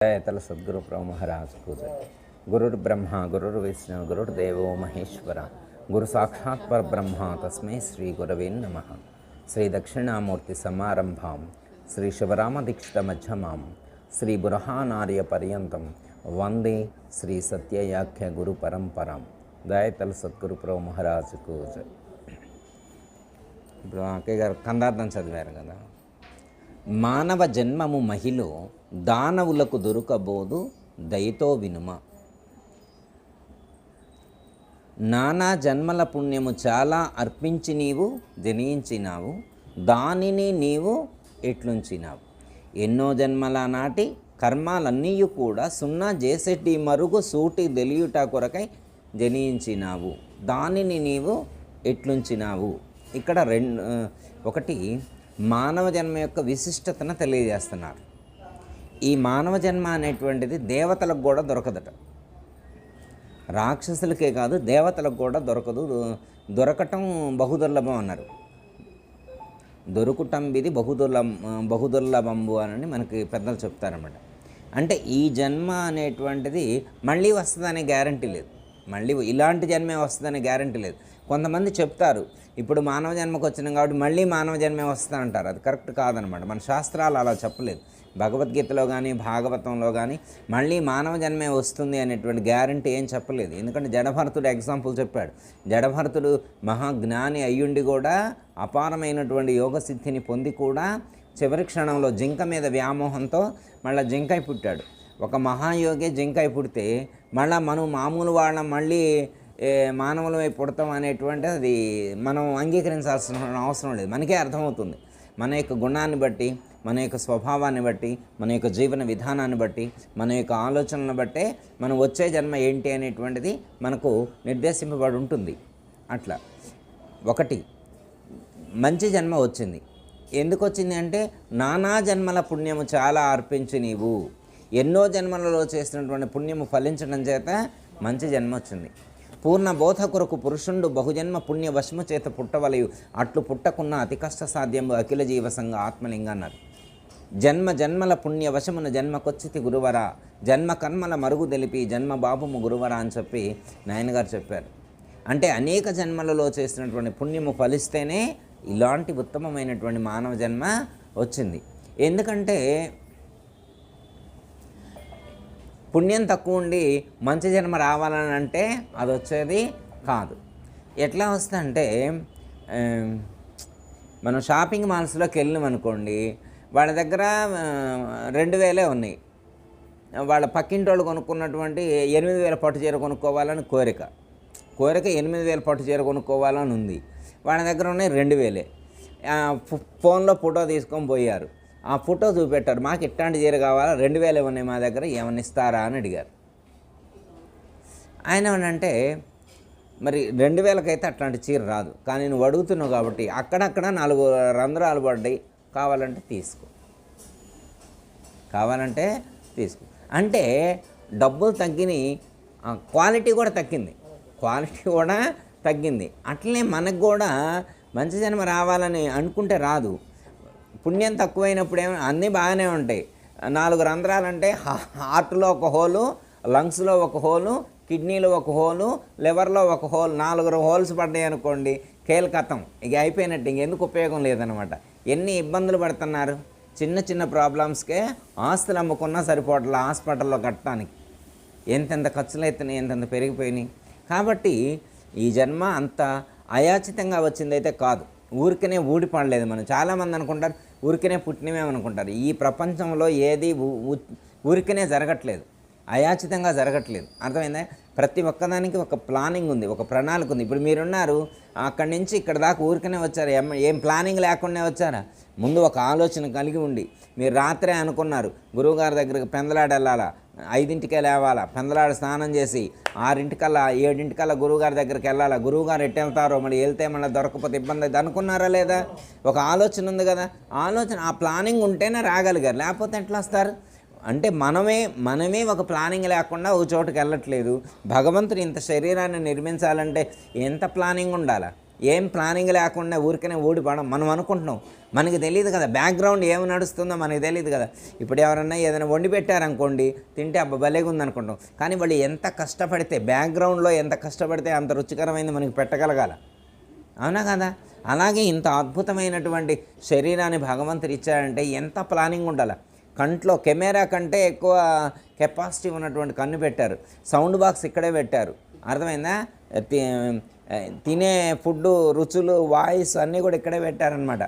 तल सद्गुरु प्रभु महाराज को जय। गुरुर्ब्रह्मा गुरुर्विष्णु गुरुर्देवो महेश्वरा गुरु साक्षात् परब्रह्म तस्मै श्री गुरवे नमः। श्री दक्षिणामूर्ति समारंभां श्री शिवराम दीक्षित मध्यमां श्री बुरहानार्य पर्यंतं वंदे श्री सत्ययाख्य गुरु परंपरां। दयातल सद्गुरु प्रभु महाराज को जय। ఇప్పుడు అక్కయ్య గారు కందార్థం చదివారు కదా. మానవ జన్మము మహిలో దానవులకు దొరకబోదు దయతో వినుమ. నానా జన్మల పుణ్యము చాలా అర్పించి నీవు జనించినావు, దానిని నీవు ఎట్లుంచినావు. ఎన్నో జన్మల నాటి కర్మాలన్నీ కూడా సున్నా చేసేటి మరుగు సూటి తెలియుట కొరకై జనించినావు, దానిని నీవు ఎట్లుంచినావు. ఇక్కడ ఒకటి మానవ జన్మ యొక్క విశిష్టతను తెలియజేస్తున్నారు. ఈ మానవ జన్మ అనేటువంటిది దేవతలకు కూడా దొరకదట. రాక్షసులకే కాదు దేవతలకు కూడా దొరకదు. దొరకటం బహుదుర్లభం అన్నారు. దొరుకుటం ఇది బహుదుర్లభంబు అని మనకి పెద్దలు చెప్తారన్నమాట. అంటే ఈ జన్మ అనేటువంటిది మళ్ళీ వస్తుందనే గ్యారంటీ లేదు. మళ్ళీ ఇలాంటి జన్మే వస్తుందనే గ్యారంటీ లేదు. కొంతమంది చెప్తారు ఇప్పుడు మానవ జన్మకు వచ్చినాం కాబట్టి మళ్ళీ మానవ జన్మే వస్తుంది అంటారు. అది కరెక్ట్ కాదనమాట. మన శాస్త్రాలు అలా చెప్పలేదు. భగవద్గీతలో కానీ భాగవతంలో కానీ మళ్ళీ మానవ జన్మే వస్తుంది అనేటువంటి గ్యారంటీ ఏం చెప్పలేదు. ఎందుకంటే జడభరతుడు ఎగ్జాంపుల్ చెప్పాడు. జడభరతుడు మహాజ్ఞాని అయ్యుండి కూడా అపారమైనటువంటి యోగసిద్ధిని పొంది కూడా చివరి క్షణంలో జింక మీద వ్యామోహంతో మళ్ళీ జింకై పుట్టాడు. ఒక మహాయోగి జింకై పుడితే మళ్ళీ మనం మామూలు వాళ్ళం మళ్ళీ మానవులమై పుడతాం అనేటువంటి అది మనం అంగీకరించాల్సిన అవసరం లేదు. మనకే అర్థమవుతుంది. మన యొక్క గుణాన్ని బట్టి, మన యొక్క స్వభావాన్ని బట్టి, మన యొక్క జీవన విధానాన్ని బట్టి, మన యొక్క ఆలోచనలను బట్టే మనం వచ్చే జన్మ ఏంటి అనేటువంటిది మనకు నిర్దేశింపబడి ఉంటుంది. అట్లా ఒకటి మంచి జన్మ వచ్చింది. ఎందుకు వచ్చింది అంటే నానా జన్మల పుణ్యము చాలా అర్పించి నీవు, ఎన్నో జన్మలలో చేసినటువంటి పుణ్యము ఫలించడం చేత మంచి జన్మ వచ్చింది. పూర్ణ బోధ కొరకు పురుషుండు బహుజన్మ పుణ్య వశము చేత పుట్టవలయు, అట్లు పుట్టకున్న అతి కష్ట సాధ్యము అఖిల జీవసంగ ఆత్మలింగ అన్నారు. జన్మ జన్మల పుణ్య వశమున జన్మకొచ్చితి గురువరా, జన్మ కర్మల మరుగు తెలిపి జన్మ బాబుము గురువరా అని చెప్పి నాయనగారు చెప్పారు. అంటే అనేక జన్మలలో చేసినటువంటి పుణ్యము ఫలిస్తేనే ఇలాంటి ఉత్తమమైనటువంటి మానవ జన్మ వచ్చింది. ఎందుకంటే పుణ్యం తక్కువ ఉండి మంచి జన్మ రావాలని అంటే అది వచ్చేది కాదు. ఎట్లా వస్తుందంటే మనం షాపింగ్ మాల్స్లోకి వెళ్ళినాం అనుకోండి, వాళ్ళ దగ్గర 2000 ఉన్నాయి. వాళ్ళ పక్కింటి వాళ్ళు కొనుక్కున్నటువంటి 8000 పట్టు చీర కొనుక్కోవాలని కోరిక 8000 పట్టు చీర కొనుక్కోవాలని ఉంది. వాళ్ళ దగ్గర ఉన్నాయి 2000. ఫోన్లో ఫోటో తీసుకొని పోయారు. ఆ ఫోటో చూపెట్టారు, మాకు ఇట్లాంటి చీర కావాలా, 2000 ఉన్నాయి మా దగ్గర, ఏమన్నా ఇస్తారా అని అడిగారు. ఆయన ఏమనంటే మరి 2000కైతే అట్లాంటి చీర రాదు, కానీ నువ్వు అడుగుతున్నావు కాబట్టి అక్కడక్కడ 4 రంధ్రాలు పడ్డాయి, కావాలంటే తీసుకో అంటే డబ్బులు తగ్గినాయి, క్వాలిటీ కూడా తగ్గింది. అట్లనే మనకు కూడా మంచి జన్మ రావాలని అనుకుంటే రాదు. పుణ్యం తక్కువైనప్పుడు అన్నీ బాగానే ఉంటాయి. 4 రంధ్రాలంటే హార్ట్లో ఒక హోలు, లంగ్స్లో ఒక హోలు, కిడ్నీలో ఒక హోలు, లివర్లో ఒక హోల్, 4 హోల్స్ పడ్డాయి అనుకోండి, కేల్కతం, ఇక అయిపోయినట్టు, ఇంకెందుకు ఉపయోగం లేదనమాట. ఎన్ని ఇబ్బందులు పడుతున్నారు. చిన్న ప్రాబ్లమ్స్కే ఆస్తులు అమ్ముకున్నా సరిపోవట్లే హాస్పిటల్లో కట్టడానికి. ఎంతెంత ఖర్చులు అవుతున్నాయి, ఎంతెంత పెరిగిపోయినాయి. కాబట్టి ఈ జన్మ అంత అయాచితంగా వచ్చిందైతే కాదు, ఊరికనే ఊడిపడలేదు. మనం చాలామంది అనుకుంటారు ఊరికనే పుట్టినమేమనుకుంటారు. ఈ ప్రపంచంలో ఏది ఊరికనే జరగట్లేదు, అయాచితంగా జరగట్లేదు. అర్థమైందా? ప్రతి ఒక్కదానికి ఒక ప్లానింగ్ ఉంది, ఒక ప్రణాళిక ఉంది. ఇప్పుడు మీరున్నారు, అక్కడి నుంచి ఇక్కడ దాకా ఊరికనే వచ్చారు, ఏం ప్లానింగ్ లేకుండా వచ్చారా? ముందు ఒక ఆలోచన కలిగి ఉండి మీరు రాత్రే అనుకున్నారు గురువుగారి దగ్గరికి పెందలాడ వెళ్ళాలా, 5ంటికే లేవాలా, పెందలాడ స్నానం చేసి 6ంటికల్లా 7ంటికల్లా గురువుగారి దగ్గరికి వెళ్ళాలా, గురువుగారు ఎట్టు వెళ్తారో, మళ్ళీ వెళ్తే మళ్ళీ దొరకకపోతే ఇబ్బంది అవుతుంది అనుకున్నారా లేదా? ఒక ఆలోచన ఉంది కదా. ఆ ప్లానింగ్ ఉంటేనే రాగలిగారు, లేకపోతే ఎట్లా వస్తారు? అంటే మనమే ఒక ప్లానింగ్ లేకుండా ఓ చోటుకి వెళ్ళట్లేదు. భగవంతుడు ఇంత శరీరాన్ని నిర్మించాలంటే ఎంత ప్లానింగ్ ఉండాలా? ఏం ప్లానింగ్ లేకుండా ఊరికనే ఊడిపడం మనం అనుకుంటున్నాం. మనకి తెలియదు కదా, బ్యాక్గ్రౌండ్ ఏమి నడుస్తుందో మనకి తెలియదు కదా. ఇప్పుడు ఎవరన్నా ఏదైనా వండి పెట్టారనుకోండి, తింటే అబ్బా భలేగా ఉందనుకుంటాం. కానీ వాళ్ళు ఎంత కష్టపడితే, బ్యాక్గ్రౌండ్లో ఎంత కష్టపడితే అంత రుచికరమైనది మనకి పెట్టగలగాల. అవునా కదా? అలాగే ఇంత అద్భుతమైనటువంటి శరీరాన్ని భగవంతుడు ఇచ్చాడంటే ఎంత ప్లానింగ్ ఉండాలి. కంట్లో కెమెరా కంటే ఎక్కువ కెపాసిటీ ఉన్నటువంటి కన్ను పెట్టారు. సౌండ్ బాక్స్ ఇక్కడే పెట్టారు. అర్థమైందా? తినే ఫుడ్డు, రుచులు, వాయిస్ అన్నీ కూడా ఇక్కడే పెట్టారనమాట.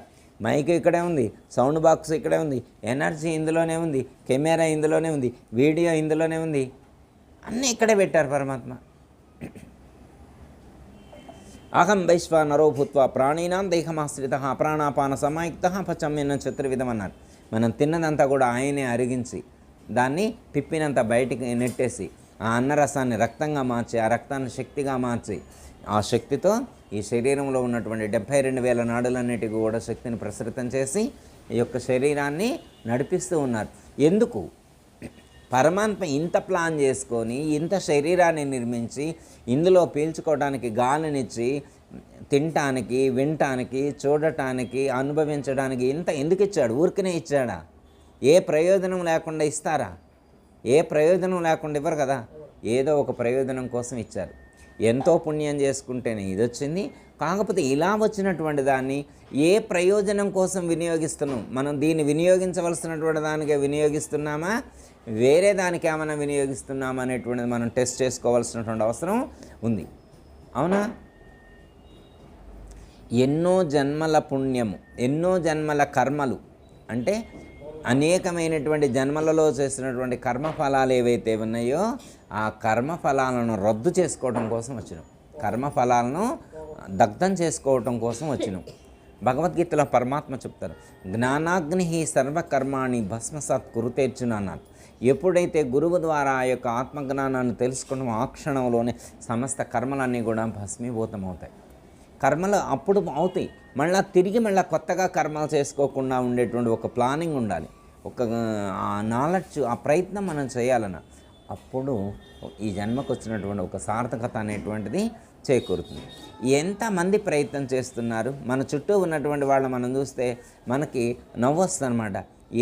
మైక్ ఇక్కడే ఉంది, సౌండ్ బాక్స్ ఇక్కడే ఉంది, ఎనర్జీ ఇందులోనే ఉంది, కెమెరా ఇందులోనే ఉంది, వీడియో ఇందులోనే ఉంది, అన్నీ ఇక్కడే పెట్టారు పరమాత్మ. అహం వైశ్వానరో భూత్వా ప్రాణీనాం దేహమాశ్రిత ప్రాణాపాన సమాయుక్త పచమ్యన్న చతుర్విధం అన్నారు. మనం తిన్నదంతా కూడా ఆయనే అరిగించి దాన్ని పిప్పినంత బయటికి నెట్టేసి ఆ అన్నరసాన్ని రక్తంగా మార్చి, ఆ రక్తాన్ని శక్తిగా మార్చి, ఆ శక్తితో ఈ శరీరంలో ఉన్నటువంటి 72,000 నాడులన్నిటికీ కూడా శక్తిని ప్రసరితం చేసి ఈ యొక్క శరీరాన్ని నడిపిస్తూ ఉన్నారు. ఎందుకు? పరమాత్మ ఇంత ప్లాన్ చేసుకొని ఇంత శరీరాన్ని నిర్మించి ఇందులో పీల్చుకోవడానికి గాలినిచ్చి తినటానికి, వినటానికి, చూడటానికి, అనుభవించడానికి ఇంత ఎందుకు ఇచ్చాడు? ఊరికనే ఇచ్చాడా? ఏ ప్రయోజనం లేకుండా ఇస్తారా? ఏ ప్రయోజనం లేకుండా ఇవ్వరు కదా. ఏదో ఒక ప్రయోజనం కోసం ఇచ్చారు. ఎంతో పుణ్యం చేసుకుంటేనే ఇది వచ్చింది. కాకపోతే ఇలా వచ్చినటువంటి దాన్ని ఏ ప్రయోజనం కోసం వినియోగిస్తున్నాం? మనం దీన్ని వినియోగించవలసినటువంటి దానికే వినియోగిస్తున్నామా, వేరే దానికి ఏమైనా వినియోగిస్తున్నామా అనేటువంటిది మనం టెస్ట్ చేసుకోవాల్సినటువంటి అవసరం ఉంది. అవునా? ఎన్నో జన్మల పుణ్యము, ఎన్నో జన్మల కర్మలు, అంటే అనేకమైనటువంటి జన్మలలో చేసినటువంటి కర్మఫలాలు ఏవైతే ఉన్నాయో ఆ కర్మఫలాలను రద్దు చేసుకోవడం కోసం వచ్చినాం. కర్మఫలాలను దగ్ధం చేసుకోవటం కోసం వచ్చినాం. భగవద్గీతలో పరమాత్మ చెప్తారు, జ్ఞానాగ్ని సర్వకర్మాణి భస్మసాత్ కురుతేర్చున అన్నారు. ఎప్పుడైతే గురువు ద్వారా ఆ యొక్క ఆత్మజ్ఞానాన్ని తెలుసుకోవడం, ఆ క్షణంలోనే సమస్త కర్మలన్నీ కూడా భస్మీభూతమవుతాయి. కర్మలు అప్పుడు అవుతాయి. మళ్ళీ కొత్తగా కర్మలు చేసుకోకుండా ఉండేటువంటి ఒక ప్లానింగ్ ఉండాలి, ఒక ఆ నాలెడ్జ్, ఆ ప్రయత్నం మనం చేయాలన్న. అప్పుడు ఈ జన్మకు వచ్చినటువంటి ఒక సార్థకత అనేటువంటిది చేకూరుతుంది. ఎంతమంది ప్రయత్నం చేస్తున్నారు? మన చుట్టూ ఉన్నటువంటి వాళ్ళు మనం చూస్తే మనకి నవ్వు వస్తుంది అనమాట.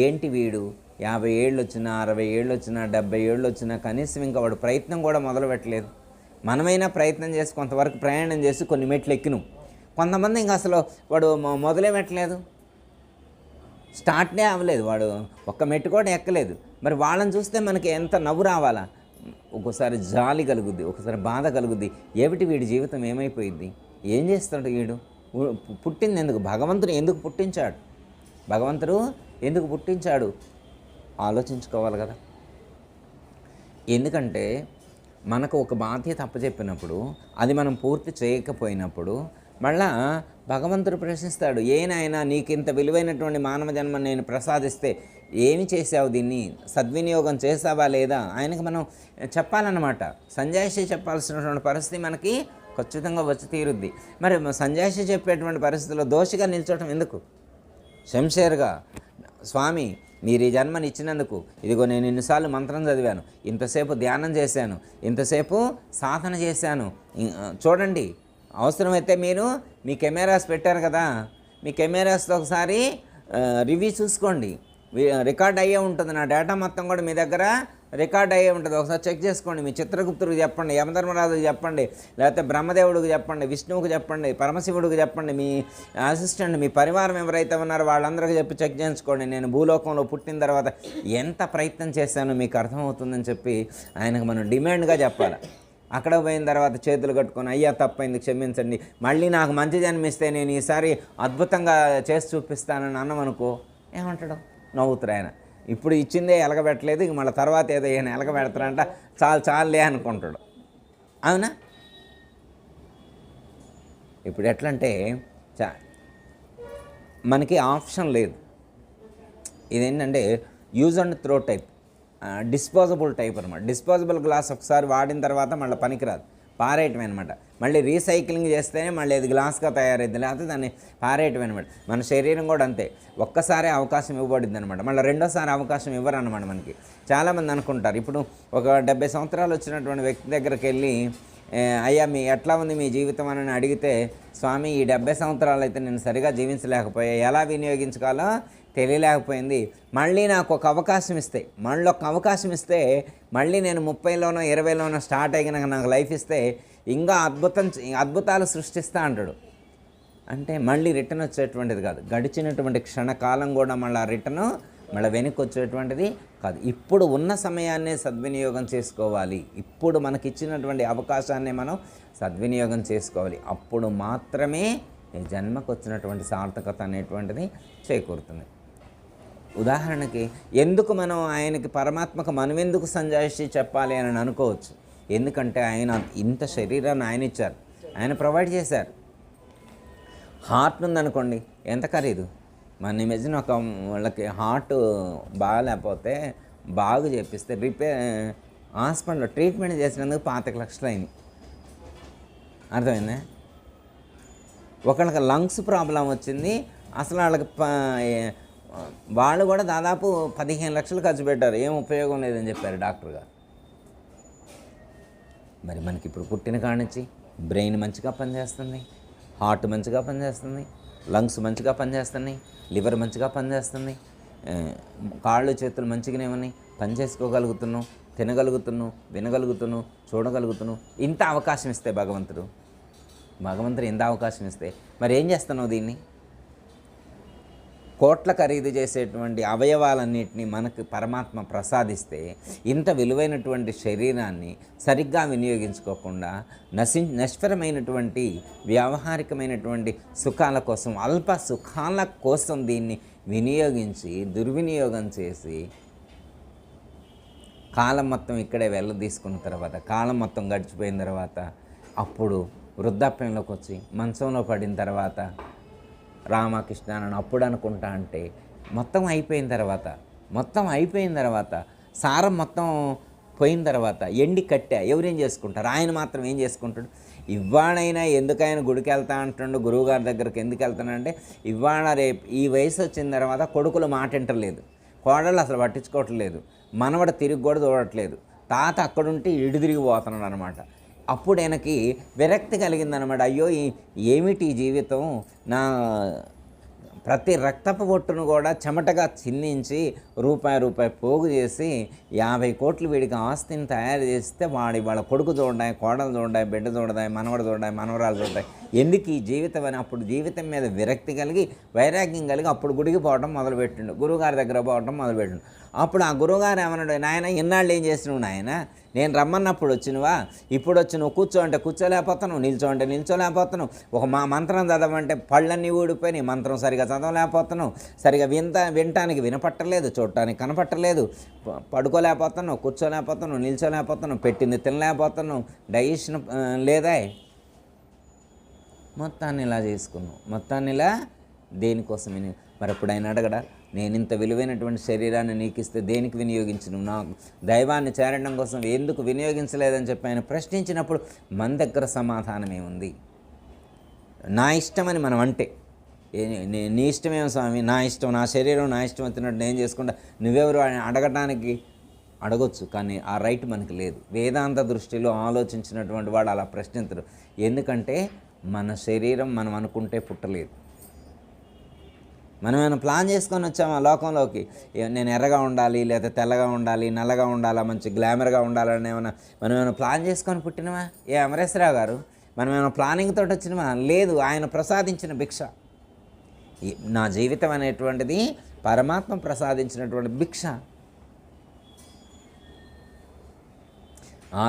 ఏంటి వీడు 50 ఏళ్ళు వచ్చినా, 60 ఏళ్ళు వచ్చినా, 70 ఏళ్ళు వచ్చినా కనీసం ఇంకా వాడు ప్రయత్నం కూడా మొదలు పెట్టలేదు. మనమైనా ప్రయత్నం చేసి కొంతవరకు ప్రయాణం చేసి కొన్ని మెట్లు ఎక్కినాం. కొంతమంది ఇంకా అసలు వాడు మొదలే పెట్టలేదు, స్టార్ట్నే అవ్వలేదు, వాడు ఒక్క మెట్టు కూడా ఎక్కలేదు. మరి వాళ్ళని చూస్తే మనకి ఎంత నవ్వు రావాలా? ఒక్కోసారి జాలి కలుగుద్ది, ఒకసారి బాధ కలుగుద్ది. ఏమిటి వీడి జీవితం ఏమైపోయింది? ఏం చేస్తాడు వీడు? పుట్టింది ఎందుకు? భగవంతుడు ఎందుకు పుట్టించాడు? భగవంతుడు ఎందుకు పుట్టించాడు? ఆలోచించుకోవాలి కదా. ఎందుకంటే మనకు ఒక బాధ్యత అప్పచెప్పినప్పుడు అది మనం పూర్తి చేయకపోయినప్పుడు మళ్ళా భగవంతుడు ప్రశ్నిస్తాడు, ఏనాయనా నీకు ఇంత విలువైనటువంటి మానవ జన్మ నేను ప్రసాదిస్తే ఏమి చేసావు? దీన్ని సద్వినియోగం చేసావా లేదా? ఆయనకు మనం చెప్పాలన్నమాట. సంజాయిషి చెప్పాల్సినటువంటి పరిస్థితి మనకి ఖచ్చితంగా వచ్చి తీరుద్ది. మరి సంజాయిషి చెప్పేటువంటి పరిస్థితుల్లో దోషిగా నిల్చోవటం ఎందుకు? శంషేర్గా, స్వామి మీరు ఈ జన్మని ఇచ్చినందుకు ఇదిగో నేను ఇన్నిసార్లు మంత్రం చదివాను, ఇంతసేపు ధ్యానం చేశాను, ఇంతసేపు సాధన చేశాను, చూడండి, అవసరమైతే మీరు మీ కెమెరాస్ పెట్టారు కదా, మీ కెమెరాస్తో ఒకసారి రివ్యూ చూసుకోండి. రికార్డ్ అయ్యే ఉంటుంది, నా డేటా మొత్తం కూడా మీ దగ్గర రికార్డ్ అయ్యే ఉంటుంది. ఒకసారి చెక్ చేసుకోండి. మీ చిత్రగుప్తుడికి చెప్పండి, యమధర్మరాజుకి చెప్పండి, లేకపోతే బ్రహ్మదేవుడికి చెప్పండి, విష్ణువుకి చెప్పండి, పరమశివుడికి చెప్పండి, మీ అసిస్టెంట్, మీ పరివారం ఎవరైతే ఉన్నారో వాళ్ళందరికీ చెప్పి చెక్ చేయించుకోండి. నేను భూలోకంలో పుట్టిన తర్వాత ఎంత ప్రయత్నం చేశానో మీకు అర్థమవుతుందని చెప్పి ఆయనకు మనం డిమాండ్గా చెప్పాలి. అక్కడ పోయిన తర్వాత చేతులు కట్టుకొని, అయ్యా తప్పైంది క్షమించండి, మళ్ళీ నాకు మంచి జన్మిస్తే నేను ఈసారి అద్భుతంగా చేసి చూపిస్తానని అన్నమనుకో, ఏమంటాడు? నవ్వుతారు ఆయన. ఇప్పుడు ఇచ్చిందే ఎలగబెట్టలేదు, ఇక మళ్ళీ తర్వాత ఏదో ఈయన ఎలగబెడతారంట, చాలులే అనుకుంటాడు. అవునా? ఇప్పుడు ఎట్లంటే మనకి ఆప్షన్ లేదు. ఇదేంటంటే use and throw type, disposable type అనమాట. డిస్పోజబుల్ గ్లాస్ ఒకసారి వాడిన తర్వాత మళ్ళీ పనికిరాదు, పారేయటమే అనమాట. మళ్ళీ రీసైక్లింగ్ చేస్తేనే మళ్ళీ అది గ్లాస్గా తయారైద్ది, లేకపోతే దాన్ని పారేయటమే అనమాట. మన శరీరం కూడా అంతే, ఒక్కసారి అవకాశం ఇవ్వబడింది అనమాట, మళ్ళీ రెండోసారి అవకాశం ఇవ్వరు అనమాట. మనకి చాలామంది అనుకుంటారు, ఇప్పుడు ఒక 70 సంవత్సరాలు వచ్చినటువంటి వ్యక్తి దగ్గరికి వెళ్ళి అయ్యా ఎట్లా ఉంది మీ జీవితం అని అడిగితే, స్వామి ఈ 70 సంవత్సరాలు అయితే నేను సరిగా జీవించలేకపోయా, ఎలా వినియోగించుకోవాలో తెలియలేకపోయింది, మళ్ళీ నాకు ఒక అవకాశం ఇస్తే, మళ్ళీ నేను 30లోనో 20లోనో స్టార్ట్ అయిన నాకు లైఫ్ ఇస్తే ఇంకా అద్భుతాలు సృష్టిస్తా అంటాడు. అంటే మళ్ళీ రిటర్న్ వచ్చేటువంటిది కాదు, గడిచినటువంటి క్షణకాలం కూడా మళ్ళీ వెనక్కి వచ్చేటువంటిది కాదు. ఇప్పుడు ఉన్న సమయాన్నే సద్వినియోగం చేసుకోవాలి, ఇప్పుడు మనకిచ్చినటువంటి అవకాశాన్ని మనం సద్వినియోగం చేసుకోవాలి. అప్పుడు మాత్రమే ఈ జన్మకు వచ్చినటువంటి సార్థకత అనేటువంటిది చేకూరుతుంది. ఉదాహరణకి ఎందుకు మనం ఆయనకి పరమాత్మకు మనమెందుకు సంజాయిషి చెప్పాలి అని అనుకోవచ్చు. ఎందుకంటే ఆయన ఇంత శరీరాన్ని ఆయన ఇచ్చారు, ఆయన ప్రొవైడ్ చేశారు. హార్ట్ ఉందనుకోండి, ఎంత ఖరీదు. మన ఇమేజిన్ ఒక వాళ్ళకి హార్ట్ బాగాలేకపోతే బాగు చేపిస్తే హాస్పిటల్లో ట్రీట్మెంట్ చేసినందుకు 25 లక్షలు అయింది. అర్థమైందా? ఒకళ్ళకి లంగ్స్ ప్రాబ్లం వచ్చింది, అసలు వాళ్ళు కూడా దాదాపు 15 లక్షలు ఖర్చు పెట్టారు, ఏం ఉపయోగం లేదని చెప్పారు డాక్టర్ గారు. మరి మనకి ఇప్పుడు పుట్టిన కానించి బ్రెయిన్ మంచిగా పనిచేస్తుంది, హార్ట్ మంచిగా పనిచేస్తుంది, లంగ్స్ మంచిగా పనిచేస్తున్నాయి, లివర్ మంచిగా పనిచేస్తుంది, కాళ్ళు చేతులు మంచిగానే ఉన్నాయి, పని చేసుకోగలుగుతున్నాం, తినగలుగుతున్నాం, వినగలుగుతున్నాం, చూడగలుగుతున్నాం. ఇంత అవకాశం ఇస్తే భగవంతుడు ఇంత అవకాశం ఇస్తే మరి ఏం చేస్తున్నావు? దీన్ని కోట్ల ఖరీదు చేసేటువంటి అవయవాలన్నింటినీ మనకు పరమాత్మ ప్రసాదిస్తే, ఇంత విలువైనటువంటి శరీరాన్ని సరిగ్గా వినియోగించుకోకుండా నశ్వరమైనటువంటి వ్యావహారికమైనటువంటి సుఖాల కోసం, అల్ప సుఖాల కోసం దీన్ని దుర్వినియోగం చేసి కాలం మొత్తం ఇక్కడే తీసుకున్న తర్వాత, కాలం మొత్తం గడిచిపోయిన తర్వాత, అప్పుడు వృద్ధాప్యంలోకి వచ్చి మంచంలో పడిన తర్వాత రామకృష్ణ అని అప్పుడు అనుకుంటా అంటే మొత్తం అయిపోయిన తర్వాత సారం మొత్తం పోయిన తర్వాత ఎండి కట్టా ఎవరేం చేసుకుంటారు? ఆయన మాత్రం ఏం చేసుకుంటాడు? ఇవాళైనా ఎందుకు ఆయన గుడికి వెళ్తా అంటుండు, గురువుగారి దగ్గరికి ఎందుకు వెళ్తానంటే, ఇవాళ రేపు ఈ వయసు వచ్చిన తర్వాత కొడుకులు మాట వింటలేదు, కోడళ్ళు అసలు పట్టించుకోవట్లేదు, మనవడు తిరిగి కూడా చూడట్లేదు, తాత అక్కడుంటే ఇటు తిరిగి పోతున్నాడు అనమాట. అప్పుడు ఆయనకి విరక్తి కలిగిందనమాట. అయ్యో ఏమిటి ఈ జీవితం, నా ప్రతి రక్తపు బొట్టును కూడా చెమటగా చిందించి రూపాయి పోగు చేసి 50 కోట్లు వీడికి ఆస్తిని తయారు చేస్తే వాళ్ళ కొడుకు చూడాయి, కోడలు చూడాయి, బిడ్డ చూడదాయి, మనవడు చూడాయి, మనవరాలు చూడాయి, ఎందుకు ఈ జీవితం అని అప్పుడు జీవితం మీద విరక్తి కలిగి, వైరాగ్యం కలిగి అప్పుడు గుడికి పోవడం మొదలుపెట్టిండు, గురువుగారి దగ్గర పోవడం మొదలుపెట్టిండు. అప్పుడు ఆ గురువుగారు ఏమన్నాడు, నాయన ఇన్నాళ్ళు ఏం చేసినావు నాయన, నేను రమ్మన్నప్పుడు వచ్చినవా, ఇప్పుడు వచ్చి నువ్వు కూర్చో అంటే కూర్చోలేకపోతాను, నిల్చో అంటే నిల్చోలేకపోతాను, ఒక మంత్రం చదవమంటే పళ్ళన్నీ ఊడిపోయి నీ మంత్రం సరిగా చదవలేకపోతాను, సరిగా వినటానికి వినపట్టలేదు, చూడటానికి కనపట్టలేదు, పడుకోలేకపోతాను, కూర్చోలేకపోతాను, నిల్చోలేకపోతాను, పెట్టింది తినలేకపోతాను, డైజెషన్ లేదా, మొత్తాన్ని ఇలా చేసుకున్నావు, మొత్తాన్ని ఇలా దేనికోసం మరి అప్పుడు ఆయన అడగడా, నేను ఇంత విలువైనటువంటి శరీరాన్ని నీకు ఇస్తే దేనికి వినియోగించను, నా దైవాన్ని చేరడం కోసం ఎందుకు వినియోగించలేదని చెప్పి ఆయన ప్రశ్నించినప్పుడు మన దగ్గర సమాధానం ఏముంది? నా ఇష్టమని మనం అంటే, నీ ఇష్టమేమో స్వామి, నా ఇష్టం, నా శరీరం నా ఇష్టం వచ్చినట్టు నేను చేసుకుంటా, నువ్వెవరు అని అడగటానికి అడగొచ్చు, కానీ ఆ రైట్ మనకి లేదు. వేదాంత దృష్టిలో ఆలోచించినటువంటి వాడు అలా ప్రశ్నించరు. ఎందుకంటే మన శరీరం మనం అనుకుంటే పుట్టలేదు. మనం ఏమైనా ప్లాన్ చేసుకొని వచ్చామా లోకంలోకి, నేను ఎర్రగా ఉండాలి, లేదా తెల్లగా ఉండాలి, నల్లగా ఉండాలా, మంచి గ్లామర్గా ఉండాలని మనం ఏమైనా ప్లాన్ చేసుకొని పుట్టినమా? అమరేశ్వరరావు గారు మనం ఏమైనా ప్లానింగ్ తోటి వచ్చినమా? లేదు, ఆయన ప్రసాదించిన భిక్ష. నా జీవితం అనేటువంటిది పరమాత్మ ప్రసాదించినటువంటి భిక్ష.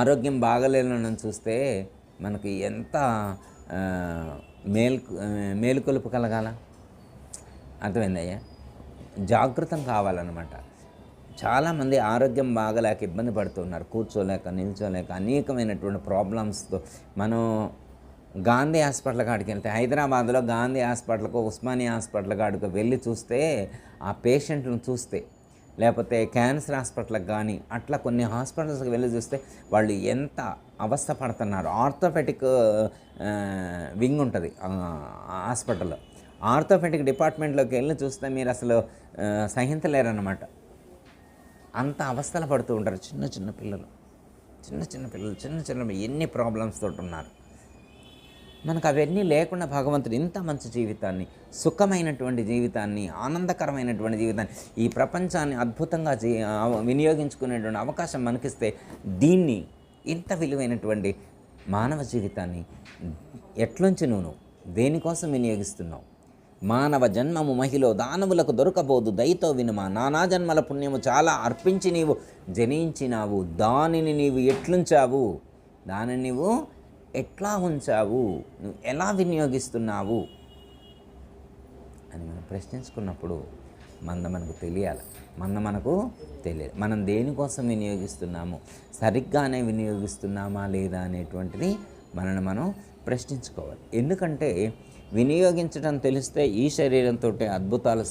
ఆరోగ్యం బాగలేనని చూస్తే మనకి ఎంత మేలుకొలుపు కలగాల, అర్థమైందయ్యా? జాగృతం కావాలన్నమాట. చాలామంది ఆరోగ్యం బాగలేక ఇబ్బంది పడుతున్నారు, కూర్చోలేక, నిల్చోలేక, అనేకమైనటువంటి ప్రాబ్లమ్స్తో. మనం గాంధీ హాస్పిటల్ కాడికి వెళ్తే, హైదరాబాద్లో గాంధీ హాస్పిటల్కు, ఉస్మానియా హాస్పిటల్ కాడికి వెళ్ళి చూస్తే, ఆ పేషెంట్లను చూస్తే, లేకపోతే క్యాన్సర్ హాస్పిటల్కి కానీ అట్లా కొన్ని హాస్పిటల్స్కి వెళ్ళి చూస్తే వాళ్ళు ఎంత అవస్థ పడుతున్నారు. ఆర్థోపెటిక్ వింగ్ ఉంటుంది హాస్పిటల్లో, ఆర్థోపెడిక్ డిపార్ట్మెంట్లోకి వెళ్ళి చూస్తే మీరు అసలు సహించలేరన్నమాట. అంత అవస్థలు పడుతూ ఉంటారు చిన్న చిన్న పిల్లలు. చిన్న చిన్న పిల్లలు ఎన్ని ప్రాబ్లమ్స్ తోటి ఉన్నారు. మనకు అవన్నీ లేకుండా భగవంతుడు ఇంత మంచి జీవితాన్ని, సుఖమైనటువంటి జీవితాన్ని, ఆనందకరమైనటువంటి జీవితాన్ని, ఈ ప్రపంచాన్ని అద్భుతంగా వినియోగించుకునేటువంటి అవకాశం మనకిస్తే, దీన్ని ఇంత విలువైనటువంటి మానవ జీవితాన్ని ఎట్లుంచి నువ్వు దేనికోసం వినియోగిస్తున్నావు? మానవ జన్మము మహిళ దానవులకు దొరకబోదు దయతో వినుమా, నానా జన్మల పుణ్యము చాలా అర్పించి నీవు జనించినావు, దానిని నీవు ఎట్లుంచావు, దానిని నీవు ఎట్లా ఉంచావు, నువ్వు ఎలా వినియోగిస్తున్నావు అని మనం ప్రశ్నించుకున్నప్పుడు మనకు తెలియాలి. మనకు తెలియదు మనం దేనికోసం వినియోగిస్తున్నాము, సరిగ్గానే వినియోగిస్తున్నామా లేదా అనేటువంటిది మనల్ని మనం ప్రశ్నించుకోవాలి. ఎందుకంటే వినియోగించడం తెలిస్తే ఈ శరీరంతో అద్భుతాలు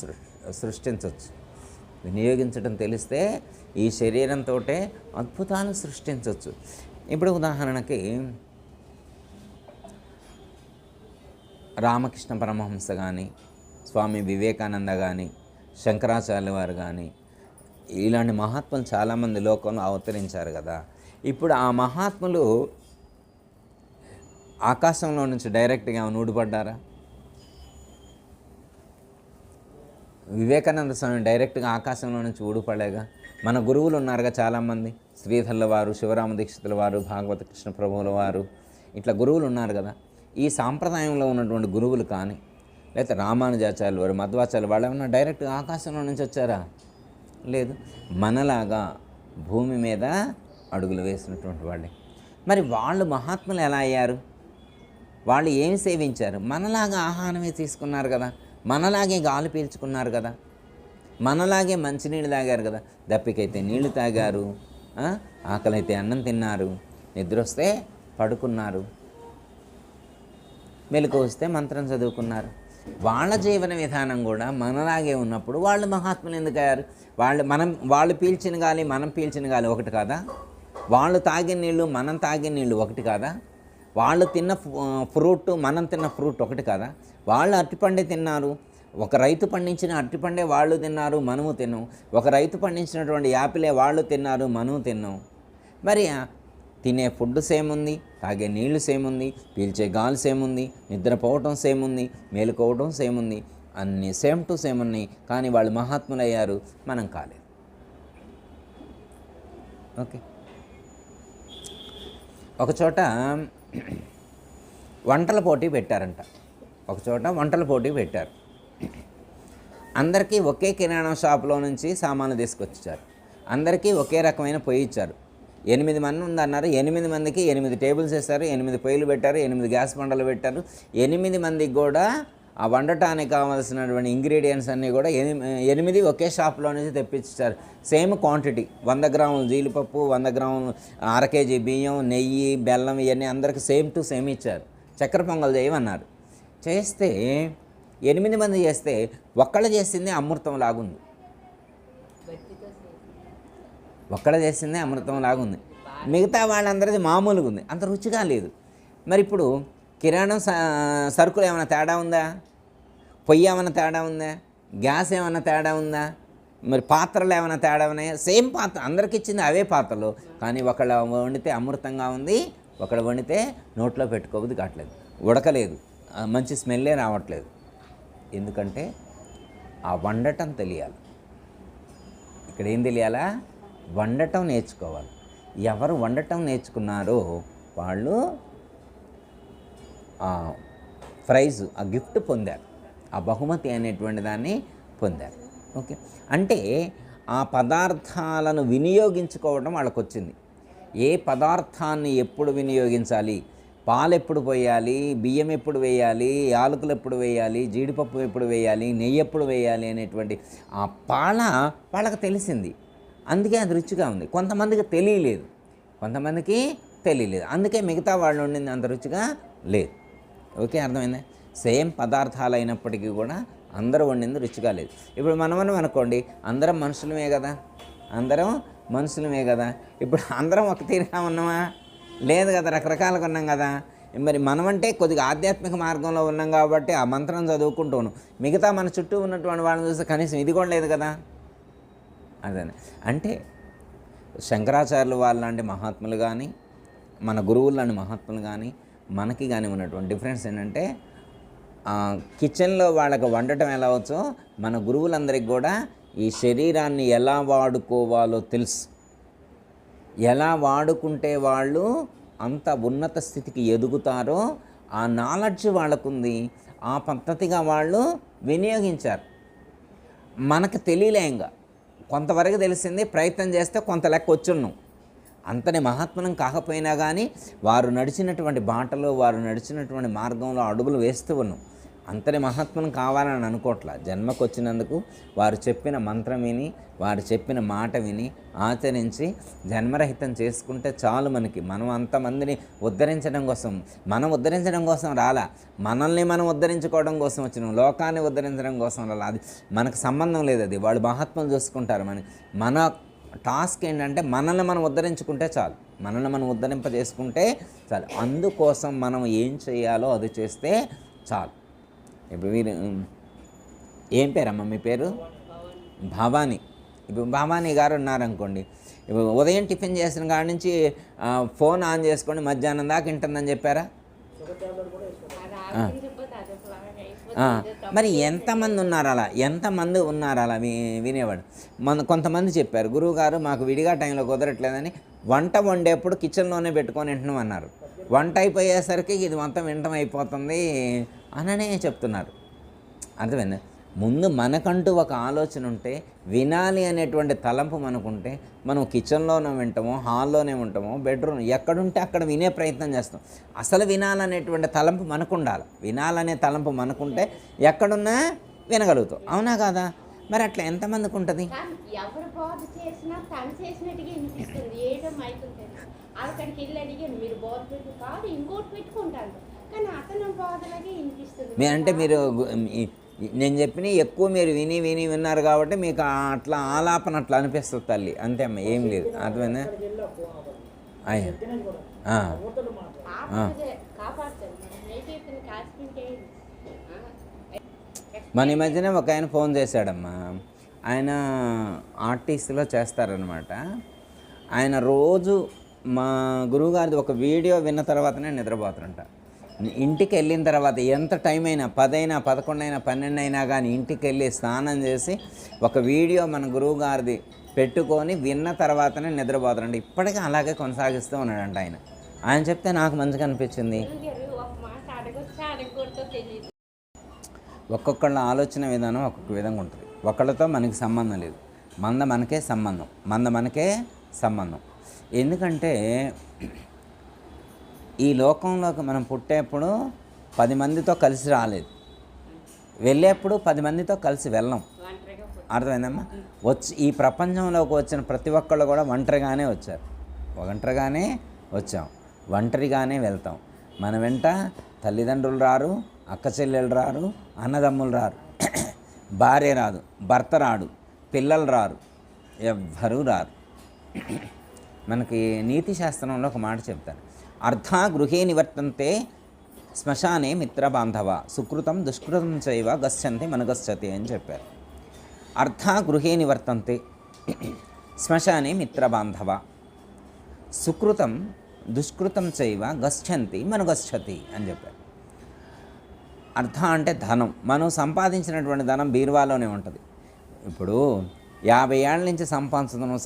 సృష్టించవచ్చు. వినియోగించడం తెలిస్తే ఈ శరీరంతో అద్భుతాలు సృష్టించవచ్చు. ఇప్పుడు ఉదాహరణకి రామకృష్ణ పరమహంస కానీ, స్వామి వివేకానంద కానీ, శంకరాచార్య వారు కానీ, ఇలాంటి మహాత్ములు చాలామంది లోకంలో అవతరించారు కదా. ఇప్పుడు ఆ మహాత్ములు ఆకాశంలో నుంచి డైరెక్ట్గా ఊడిపడ్డారా? వివేకానంద స్వామి డైరెక్ట్గా ఆకాశంలో నుంచి ఊడిపడలేగా. మన గురువులు ఉన్నారుగా చాలామంది, శ్రీధర్ల వారు, శివరామ దీక్షితుల వారు, భాగవత కృష్ణ ప్రభువుల వారు, ఇట్లా గురువులు ఉన్నారు కదా. ఈ సాంప్రదాయంలో ఉన్నటువంటి గురువులు కానీ, లేకపోతే రామానుజాచార్యులు వారు, మధ్వాచార్యులు వాళ్ళు ఏమన్నా డైరెక్ట్గా ఆకాశంలో నుంచి వచ్చారా? లేదు. మనలాగా భూమి మీద అడుగులు వేసినటువంటి వాళ్ళే. మరి వాళ్ళు మహాత్ములు ఎలా అయ్యారు? వాళ్ళు ఏమి సేవించారు? మనలాగా ఆహారమే తీసుకున్నారు కదా, మనలాగే గాలి పీల్చుకున్నారు కదా, మనలాగే మంచినీళ్ళు తాగారు కదా. దప్పికైతే నీళ్లు తాగారు, ఆకలైతే అన్నం తిన్నారు, నిద్ర వస్తే పడుకున్నారు, మెలకు వస్తే మంత్రం చదువుకున్నారు. వాళ్ళ జీవన విధానం కూడా మనలాగే ఉన్నప్పుడు వాళ్ళు మహాత్ములు ఎందుకు అయ్యారు? వాళ్ళు పీల్చిన గాలి మనం పీల్చిన గాలి ఒకటి కాదా? వాళ్ళు తాగిన నీళ్ళు మనం తాగిన నీళ్ళు ఒకటి కాదా? వాళ్ళు తిన్న ఫ్రూట్ మనం తిన్న ఫ్రూట్ ఒకటి కాదా? వాళ్ళు అరటిపండే తిన్నారు, ఒక రైతు పండించిన అరటిపండే వాళ్ళు తిన్నారు, మనము తిన్నాం. ఒక రైతు పండించినటువంటి యాపిలే వాళ్ళు తిన్నారు, మనము తిన్నాం. మరి తినే ఫుడ్ సేమ్ ఉంది, తాగే నీళ్లు సేమ్ ఉంది, పీల్చే గాలి సేమ్ ఉంది, నిద్రపోవటం సేమ్ ఉంది, మేలుకోవటం సేమ్ ఉంది, అన్నీ సేమ్ టు సేమ్ ఉన్నాయి. కానీ వాళ్ళు మహాత్ములు అయ్యారు, మనం కాలేదు. ఓకే. ఒకచోట వంటల పోటీ పెట్టారంట. ఒకచోట వంటల పోటీ పెట్టారు. అందరికీ ఒకే కిరాణా షాప్లో నుంచి సామాన్లు తీసుకొచ్చారు. అందరికీ ఒకే రకమైన పొయ్యి ఇచ్చారు. 8 మంది ఉందన్నారు. 8 మందికి 8 టేబుల్స్ వేస్తారు, 8 పొయ్యిలు పెట్టారు, 8 గ్యాస్ బండలు పెట్టారు. 8 మందికి కూడా ఆ వండటానికి కావాల్సినటువంటి ఇంగ్రీడియంట్స్ అన్నీ కూడా 8 ఒకే షాప్లో నుంచి తెప్పించారు. సేమ్ క్వాంటిటీ, 100 గ్రాములు జీడిపప్పు, 100 గ్రాములు, 1/2 కేజీ బియ్యం, నెయ్యి, బెల్లం, ఇవన్నీ అందరికి సేమ్ టు సేమ్ ఇచ్చారు. చక్కెర పొంగల్ చేయమన్నారు. చేస్తే 8 మంది చేస్తే ఒక్కళ్ళు చేసింది అమృతం లాగుంది. ఒక్కడ చేసిందే అమృతం లాగుంది. మిగతా వాళ్ళందరిది మామూలుగా ఉంది, అంత రుచిగా లేదు. మరి ఇప్పుడు కిరాణం సరుకులు ఏమైనా తేడా ఉందా? పొయ్యి ఏమైనా తేడా ఉందా? గ్యాస్ ఏమైనా తేడా ఉందా? మరి పాత్రలు ఏమైనా తేడా ఉన్నాయా? సేమ్ పాత్ర, అందరికి ఇచ్చింది అవే పాత్రలు. కానీ ఒకళ్ళు వండితే అమృతంగా ఉంది, ఒకళ్ళు వండితే నోట్లో పెట్టుకోబుద్ది కావట్లేదు, ఉడకలేదు, మంచి స్మెల్లే రావట్లేదు. ఎందుకంటే ఆ వండటం తెలియాలి. ఇక్కడ ఏం తెలియాలా? వండటం నేర్చుకోవాలి. ఎవరు వండటం నేర్చుకున్నారో వాళ్ళు ప్రైజ్, ఆ గిఫ్ట్ పొందారు, ఆ బహుమతి అనేటువంటి దాన్ని పొందారు. ఓకే. అంటే ఆ పదార్థాలను వినియోగించుకోవడం వాళ్ళకు వచ్చింది. ఏ పదార్థాన్ని ఎప్పుడు వినియోగించాలి, పాలు ఎప్పుడు పోయాలి, బియ్యం ఎప్పుడు వేయాలి, యాలకులు ఎప్పుడు వేయాలి, జీడిపప్పు ఎప్పుడు వేయాలి, నెయ్యి ఎప్పుడు వేయాలి అనేటువంటి ఆ వాళ్ళకి తెలిసింది. అందుకే అది రుచిగా ఉంది. కొంతమందికి తెలియలేదు, అందుకే మిగతా వాళ్ళు వండింది అంత రుచిగా లేదు. ఓకే, అర్థమైందా? సేమ్ పదార్థాలు అయినప్పటికీ కూడా అందరూ వండింది రుచిగా లేదు. ఇప్పుడు మనం అనుకోండి, అందరం మనుషులమే కదా. ఇప్పుడు అందరం ఒక తీరుగా ఉన్నామా? లేదు కదా, రకరకాలుగా ఉన్నాం కదా. మరి మనమంటే కొద్దిగా ఆధ్యాత్మిక మార్గంలో ఉన్నాం కాబట్టి ఆ మంత్రం చదువుకుంటూను, మిగతా మన చుట్టూ ఉన్నటువంటి వాళ్ళని చూస్తే కనీసం ఇది కూడా లేదు కదా. అదే అంటే శంకరాచార్యులు వాళ్ళలాంటి మహాత్ములు కానీ, మన గురువులు లాంటి మహాత్ములు కానీ, మనకి కానీ ఉన్నటువంటి డిఫరెన్స్ ఏంటంటే, కిచెన్లో వాళ్ళకి వండటం ఎలా వచ్చో మన గురువులందరికీ కూడా ఈ శరీరాన్ని ఎలా వాడుకోవాలో తెలుసు. ఎలా వాడుకుంటే వాళ్ళు అంత ఉన్నత స్థితికి ఎదుగుతారో ఆ నాలెడ్జ్ వాళ్ళకుంది. ఆ పద్ధతిగా వాళ్ళు వినియోగించారు. మనకు తెలియలేంగా, కొంతవరకు తెలిసింది, ప్రయత్నం చేస్తే కొంత లెక్క వచ్చున్నాం. అంతని మహాత్ములం కాకపోయినా కానీ వారు నడిచినటువంటి బాటలో, వారు నడిచినటువంటి మార్గంలో అడుగులు వేస్తూ ఉన్నాం. అంతని మహాత్ములం కావాలని అనుకోవట్లా. జన్మకు వచ్చినందుకు వారు చెప్పిన మంత్రం విని, వారు చెప్పిన మాట విని ఆచరించి జన్మరహితం చేసుకుంటే చాలు మనకి. మనం అంతమందిని ఉద్ధరించడం కోసం, మనం ఉద్ధరించడం కోసం రాలా, మనల్ని మనం ఉద్ధరించుకోవడం కోసం వచ్చినాం. లోకాన్ని ఉద్ధరించడం కోసం రాలా. అది మనకు సంబంధం లేదు. అది వాళ్ళు మహాత్ములు చూసుకుంటారు. మన టాస్క్ ఏంటంటే మనల్ని మనం ఉద్ధరించుకుంటే చాలు, మనల్ని మనం ఉద్ధరింప చేసుకుంటే చాలు. అందుకోసం మనం ఏం చేయాలో అది చేస్తే చాలు. ఇప్పుడు మీరు ఏం పేరమ్మా మీ పేరు? భవానీ. ఇప్పుడు భవానీ గారు ఉన్నారనుకోండి, ఇప్పుడు ఉదయం టిఫిన్ చేసిన కాడి నుంచి ఫోన్ ఆన్ చేసుకోండి మధ్యాహ్నం దాకా వింటుందని చెప్పారా? మరి ఎంతమంది ఉన్నారు అలా? ఎంతమంది ఉన్నారు అలా వినేవాడు? కొంతమంది చెప్పారు, గురువుగారు మాకు విడిగా టైంలో కుదరట్లేదని వంట వండేప్పుడు కిచెన్లోనే పెట్టుకొని వింటున్నాం అన్నారు. వంట అయిపోయేసరికి ఇది మొత్తం వింటం అయిపోతుంది అననే చెప్తున్నారు. అర్థమైంది? ముందు మనకంటూ ఒక ఆలోచన ఉంటే, వినాలి అనేటువంటి తలంపు మనకుంటే, మనం కిచెన్లోనే వింటామో, హాల్లోనే ఉంటామో, బెడ్రూమ్ ఎక్కడుంటే అక్కడ వినే ప్రయత్నం చేస్తాం. అసలు వినాలనేటువంటి తలంపు మనకు ఉండాలి. వినాలనే తలంపు మనకుంటే ఎక్కడున్నా వినగలుగుతాం. అవునా కాదా? మరి అట్లా ఎంతమందికి ఉంటుంది? ఎవరు బోధ చేసినా తను చేసినట్టుగా వినిపిస్తుంది. ఏదో మైకుంటుంది. అక్కడికి వెళ్ళి అడిగాను, మీరు బోధ పెట్టి కాదు ఇంకోటి పెట్టుకుంటాను, కానీ అతను బోధలాగే వినిపిస్తుంది. అంటే మీరు నేను చెప్పిన ఎక్కువ మీరు విని విని విన్నారు కాబట్టి మీకు అట్లా ఆలాపన అట్లా అనిపిస్తుంది తల్లి. అంతే అమ్మ, ఏం లేదు. అర్థమైందా? అయ్యా మన ఈ మధ్యనే ఒక ఆయన ఫోన్ చేశాడమ్మా. ఆయన ఆర్టీసీలో చేస్తారనమాట. ఆయన రోజు మా గురువుగారిది ఒక వీడియో విన్న తర్వాతనే నిద్రపోతారంట. ఇంటికి వెళ్ళిన తర్వాత ఎంత టైం అయినా, 10 అయినా 11 అయినా 12 అయినా కానీ ఇంటికి వెళ్ళి స్నానం చేసి ఒక వీడియో మన గురువుగారిది పెట్టుకొని విన్న తర్వాతనే నిద్రపోతారంట. ఇప్పటికీ అలాగే కొనసాగిస్తూ ఉన్నాడంట ఆయన. ఆయన చెప్తే నాకు మంచిగా అనిపించింది. ఒక్కొక్కళ్ళ ఆలోచన విధానం ఒక్కొక్క విధంగా ఉంటుంది. ఒకళ్ళతో మనకి సంబంధం లేదు, మనకే సంబంధం. ఎందుకంటే ఈ లోకంలోకి మనం పుట్టేప్పుడు 10 మందితో కలిసి రాలేదు, వెళ్ళేప్పుడు 10 మందితో కలిసి వెళ్ళాం. అర్థమైందమ్మా? ఈ ప్రపంచంలోకి వచ్చిన ప్రతి ఒక్కళ్ళు కూడా ఒంటరిగానే వచ్చారు, వచ్చాం, ఒంటరిగానే వెళ్తాం. మన వెంట తల్లిదండ్రులు రారు, అక్క చెల్లెలు రారు, అన్నదమ్ములు రారు, భార్య రాదు, భర్త రాడు, పిల్లలు రారు, ఎవ్వరూ రారు. మనకి నీతి శాస్త్రంలో ఒక మాట చెప్తారు, అర్థా గృహే నివర్తంతే శ్మశానే మిత్రబాంధవ సుకృతం దుష్కృతం చైవ గచ్చంతి మనగచ్చతి అని చెప్పారు. అర్థా గృహే నివర్తంతే శ్మశానే మిత్రబాంధవ సుకృతం దుష్కృతం చైవ గచ్చంతి మనగచ్చతి అని చెప్పారు. అర్థ అంటే ధనం. మనం సంపాదించినటువంటి ధనం బీరువాలోనే ఉంటుంది. ఇప్పుడు 50 ఏళ్ళ నుంచి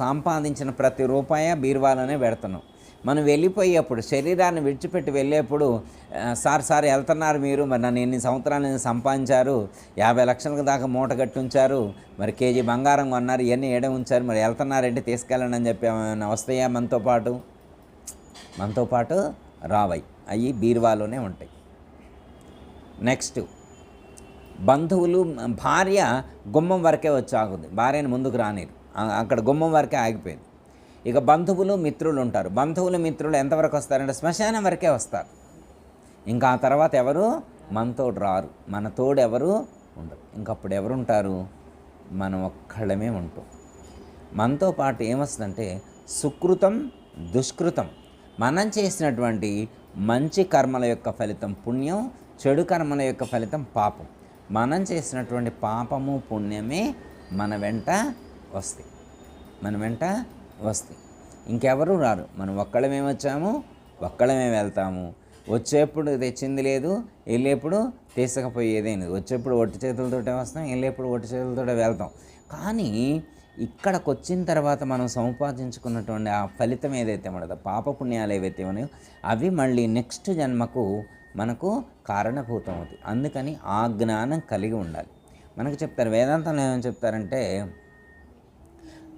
సంపాదించిన ప్రతి రూపాయి బీరువాలోనే పెడుతున్నాం. మనం వెళ్ళిపోయేప్పుడు, శరీరాన్ని విడిచిపెట్టి వెళ్ళేప్పుడు, సార్ వెళ్తున్నారు మీరు, మరి నన్ను ఎన్ని సంవత్సరాల నుంచి సంపాదించారు, 50 లక్షలకు దాకా మూట కట్టి ఉంచారు, మరి కేజీ బంగారం కొన్నారు, ఇవన్నీ ఏడే ఉంచారు, మరి వెళ్తున్నారంటే తీసుకెళ్ళండి అని చెప్పి ఏమైనా వస్తాయా మనతో పాటు రావై, అవి బీరువాలోనే ఉంటాయి. నెక్స్ట్, బంధువులు. భార్య గుమ్మం వరకే వచ్చి ఆగుతుంది, భార్యని ముందుకు రానిరు, అక్కడ గుమ్మం వరకే ఆగిపోయింది. ఇక బంధువులు మిత్రులు ఉంటారు. మిత్రులు ఎంతవరకు వస్తారంటే శ్మశానం వరకే వస్తారు. ఇంకా ఆ తర్వాత ఎవరు మనతో రారు, మన తోడు ఎవరు ఉండరు. ఇంకప్పుడు ఎవరుంటారు? మనం ఒక్కళ్ళమే ఉంటాం. మనతో పాటు ఏమొస్తుందంటే సుకృతం దుష్కృతం, మనం చేసినటువంటి మంచి కర్మల యొక్క ఫలితం పుణ్యం, చెడు కర్మల యొక్క ఫలితం పాపం. మనం చేసినటువంటి పాపము పుణ్యమే మన వెంట వస్తాయి. ఇంకెవరూ రారు. మనం ఒక్కళ్ళమే వచ్చాము, ఒక్కళ్ళమే వెళ్తాము. వచ్చేప్పుడు తెచ్చింది లేదు, వెళ్ళేప్పుడు తీసుకపోయేదేంది. వచ్చేప్పుడు ఒట్టి చేతులతోటే వస్తాం, వెళ్ళేప్పుడు ఒట్టి చేతులతోటే వెళ్తాం. కానీ ఇక్కడికి వచ్చిన తర్వాత మనం సంపాదించుకున్నటువంటి ఆ ఫలితం ఏదైతే మనదో, పాపపుణ్యాలు ఏవైతే ఉన్నాయో అవి మళ్ళీ నెక్స్ట్ జన్మకు మనకు కారణభూతం అవుతాయి. అందుకని ఆ జ్ఞానం కలిగి ఉండాలి. మనకు చెప్తారు వేదాంతంలో ఏమని చెప్తారంటే,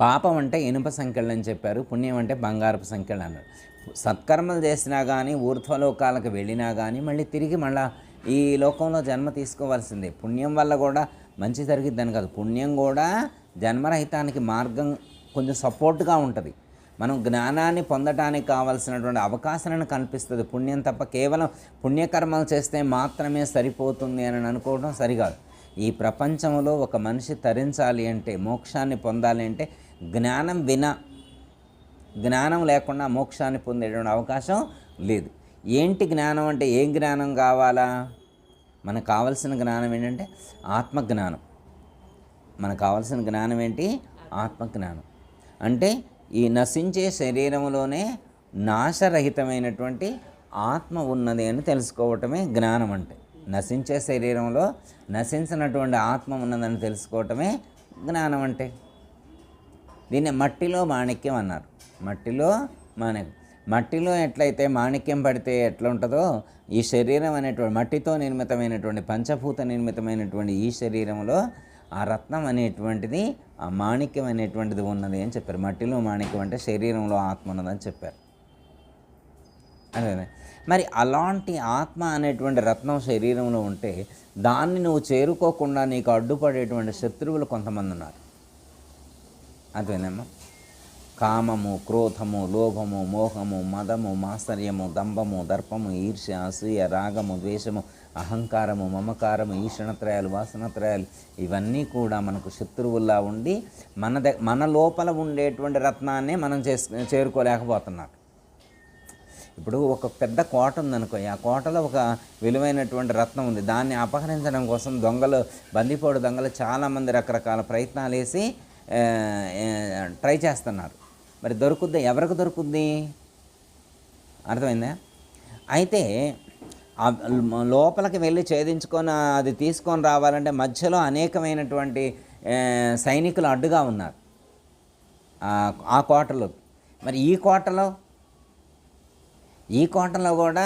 పాపం అంటే ఇనుప సంఖ్యలు అని చెప్పారు, పుణ్యం అంటే బంగారపు సంఖ్యలు అన్నారు. సత్కర్మలు చేసినా కానీ, ఊర్ధ్వలోకాలకు వెళ్ళినా కానీ మళ్ళీ తిరిగి ఈ లోకంలో జన్మ తీసుకోవాల్సిందే. పుణ్యం వల్ల కూడా మంచి జరిగిద్దని కాదు, పుణ్యం కూడా జన్మరహితానికి మార్గం కొంచెం సపోర్ట్గా ఉంటుంది. మనం జ్ఞానాన్ని పొందడానికి కావాల్సినటువంటి అవకాశాలను కల్పిస్తుంది పుణ్యం తప్ప. కేవలం పుణ్యకర్మలు చేస్తే మాత్రమే సరిపోతుంది అని అనుకోవడం సరికాదు. ఈ ప్రపంచంలో ఒక మనిషి తరించాలి అంటే, మోక్షాన్ని పొందాలి అంటే జ్ఞానం లేకుండా మోక్షాన్ని పొందేటువంటి అవకాశం లేదు. ఏంటి జ్ఞానం అంటే, ఏం జ్ఞానం కావాలా? మనకు కావాల్సిన జ్ఞానం ఏంటంటే ఆత్మజ్ఞానం. మనకు కావాల్సిన జ్ఞానం ఏంటి? ఆత్మజ్ఞానం. అంటే ఈ నశించే శరీరంలోనే నాశరహితమైనటువంటి ఆత్మ ఉన్నది అని తెలుసుకోవటమే జ్ఞానం అంటే. నశించే శరీరంలో నశించినటువంటి ఆత్మ ఉన్నదని తెలుసుకోవటమే జ్ఞానం అంటే. దీన్ని మట్టిలో మాణిక్యం అన్నారు. మట్టిలో ఎట్లయితే మాణిక్యం పడితే ఎట్లా ఉంటుందో, ఈ శరీరం అనేటువంటి మట్టితో నిర్మితమైనటువంటి పంచభూత నిర్మితమైనటువంటి ఈ శరీరంలో ఆ రత్నం అనేటువంటిది, ఆ మాణిక్యం అనేటువంటిది ఉన్నది అని చెప్పారు. మట్టిలో మాణిక్యం అంటే శరీరంలో ఆత్మ ఉన్నదని చెప్పారు. అదే మరి అలాంటి ఆత్మ అనేటువంటి రత్నం శరీరంలో ఉంటే దాన్ని నువ్వు చేరుకోకుండా నీకు అడ్డుపడేటువంటి శత్రువులు కొంతమంది ఉన్నారు. అదేనమ్మా, కామము, క్రోధము, లోభము, మోహము, మదము, మాత్సర్యము, దంభము, దర్పము, ఈర్ష్య, అసూయ, రాగము, ద్వేషము, అహంకారము, మమకారము, ఈషణత్రయాలు, వాసనత్రయాలు ఇవన్నీ కూడా మనకు శత్రువుల్లా ఉండి మన లోపల ఉండేటువంటి రత్నాన్నే మనం చేరుకోలేకపోతున్నారు. ఇప్పుడు ఒక పెద్ద కోట ఉందనుకో, ఆ కోటలో ఒక విలువైనటువంటి రత్నం ఉంది. దాన్ని అపహరించడం కోసం బందిపోడు దొంగలు చాలామంది రకరకాల ప్రయత్నాలు వేసి ట్రై చేస్తున్నారు. మరి దొరుకుద్ది? ఎవరికి దొరుకుద్ది? అర్థమైందా? అయితే లోపలికి వెళ్ళి ఛేదించుకొని అది తీసుకొని రావాలంటే మధ్యలో అనేకమైనటువంటి సైనికులు అడ్డుగా ఉన్నారు ఆ కోటలో. మరి ఈ కోటలో కూడా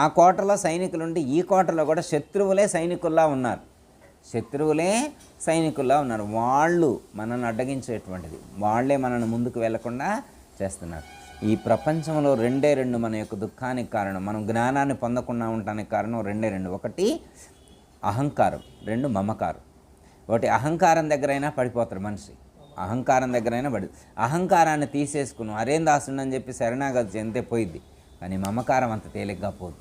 ఆ కోటలో సైనికులుండి ఈ కోటలో కూడా శత్రువులే సైనికుల్లా ఉన్నారు. వాళ్ళు మనల్ని అడ్డగించేటువంటిది, వాళ్ళే మనల్ని ముందుకు వెళ్లకుండా చేస్తున్నారు. ఈ ప్రపంచంలో రెండే మన యొక్క దుఃఖానికి కారణం, మనం జ్ఞానాన్ని పొందకుండా ఉండటానికి కారణం రెండే. ఒకటి అహంకారం, రెండు మమకారం. ఒకటి అహంకారం దగ్గరైనా పడిపోతారు మనిషి, అహంకారాన్ని తీసేసుకున్నాం అరేందాసుని చెప్పి శరణాగతి చెందితే పోయిద్ది. కానీ మమకారం అంత తేలిగ్గా పోదు.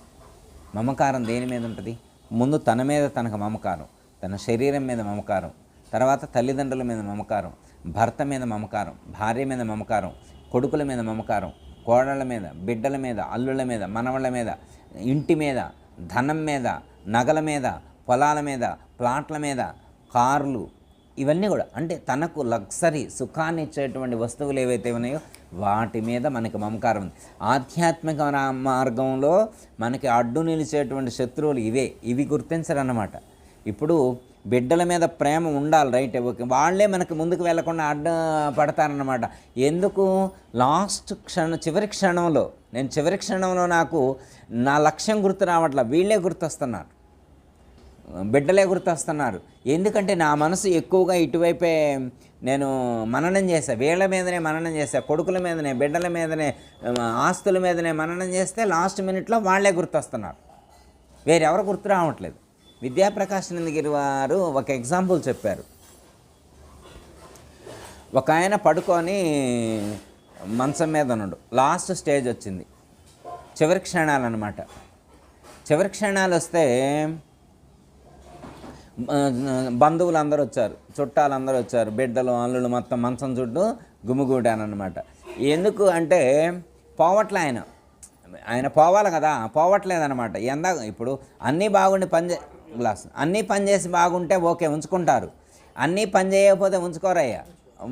మమకారం దేని మీద ఉంటుంది? ముందు తన మీద తనకు మమకారం, తన శరీరం మీద మమకారం, తర్వాత తల్లిదండ్రుల మీద మమకారం, భర్త మీద మమకారం, భార్య మీద మమకారం, కొడుకుల మీద మమకారం, కోడళ్ళ మీద, బిడ్డల మీద, అల్లుళ్ళ మీద, మనవళ్ళ మీద, ఇంటి మీద, ధనం మీద, నగల మీద, పొలాల మీద, ప్లాట్ల మీద, కార్లు, ఇవన్నీ కూడా అంటే తనకు లగ్జరీ సుఖాన్ని ఇచ్చేటువంటి వస్తువులు ఏవైతే ఉన్నాయో వాటి మీద మనకి మమకారం ఉంది. ఆధ్యాత్మిక మార్గంలో మనకి అడ్డు నిలిచేటువంటి శత్రువులు ఇవి గుర్తించరన్నమాట. ఇప్పుడు బిడ్డల మీద ప్రేమ ఉండాలి, రైట్, ఓకే, వాళ్ళే మనకి ముందుకు వెళ్లకుండా అడ్డు పడతారన్నమాట. ఎందుకు? చివరి క్షణంలో నాకు నా లక్ష్యం గుర్తు రావట్లా, వీళ్ళే గుర్తొస్తున్నారు, బిడ్డలే గుర్తొస్తున్నారు. ఎందుకంటే నా మనసు ఎక్కువగా ఇటువైపే నేను మననం చేశా, వీళ్ళ మీదనే మననం చేశా, కొడుకుల మీదనే, బిడ్డల మీదనే, ఆస్తుల మీదనే మననం చేస్తే లాస్ట్ మినిట్లో వాళ్ళే గుర్తొస్తున్నారు, వేరెవరు గుర్తు రావట్లేదు. విద్యాప్రకాశానందగిరి వారు ఒక ఎగ్జాంపుల్ చెప్పారు. ఒక ఆయన పడుకొని మంచం మీద ఉన్నాడు, లాస్ట్ స్టేజ్ వచ్చింది, చివరి క్షణాలు అన్నమాట. చివరి క్షణాలు వస్తే బంధువులు అందరూ వచ్చారు, చుట్టాలందరూ వచ్చారు, బిడ్డలు, అల్లుళ్ళు మొత్తం మంచం చుట్టూ గుమిగూడానమాట. ఎందుకు అంటే పోవట్లే, ఆయన పోవాలి కదా, పోవట్లేదన్నమాట. ఇప్పుడు అన్నీ బాగుండి అన్నీ పనిచేసి బాగుంటే ఓకే ఉంచుకుంటారు, అన్నీ పని చేయకపోతే ఉంచుకోరయ్యా.